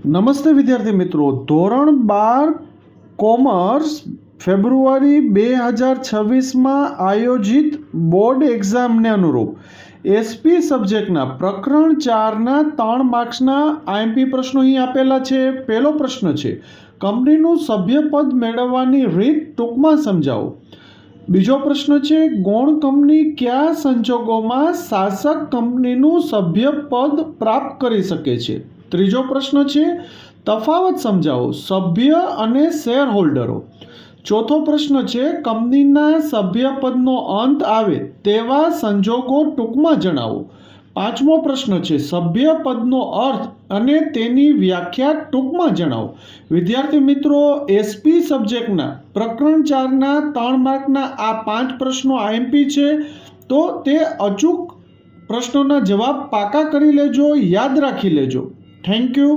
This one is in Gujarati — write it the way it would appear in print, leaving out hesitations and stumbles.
નમસ્તે વિદ્યાર્થી મિત્રો, ધોરણ 12 કોમર્સ ફેબ્રુઆરી 2026માં આયોજિત બોર્ડ એક્ઝામને અનુરૂપ એસપી સબ્જેક્ટના પ્રકરણ 4ના 3 માર્ક્સના આઈએમપી પ્રશ્નો અહીં આપેલા છે. પહેલો પ્રશ્ન છે, કંપનીનું સભ્યપદ મેળવવાની રીત ટૂંકમાં સમજાવો. બીજો પ્રશ્ન છે, ગૌણ કંપની કયા સંજોગોમાં શાસક કંપનીનું સભ્યપદ પ્રાપ્ત કરી શકે છે. ત્રીજો પ્રશ્ન છે, તફાવત સમજાવો, સભ્ય અને શેર હોલ્ડરો. ચોથો પ્રશ્ન છે, કંપનીના સભ્યપદનો અંત આવે તેવા સંજોગો ટૂંકમાં જણાવો. પાંચમો પ્રશ્ન છે, સભ્યપદનો અર્થ અને તેની વ્યાખ્યા ટૂંકમાં જણાવો. વિદ્યાર્થી મિત્રો, એસપી સબ્જેક્ટના પ્રકરણ 4ના 3 માર્કના આ 5 પ્રશ્નો આઈએમપી છે, તો તે અચૂક પ્રશ્નોના જવાબ પાકા કરી લેજો, યાદ રાખી લેજો. Thank you.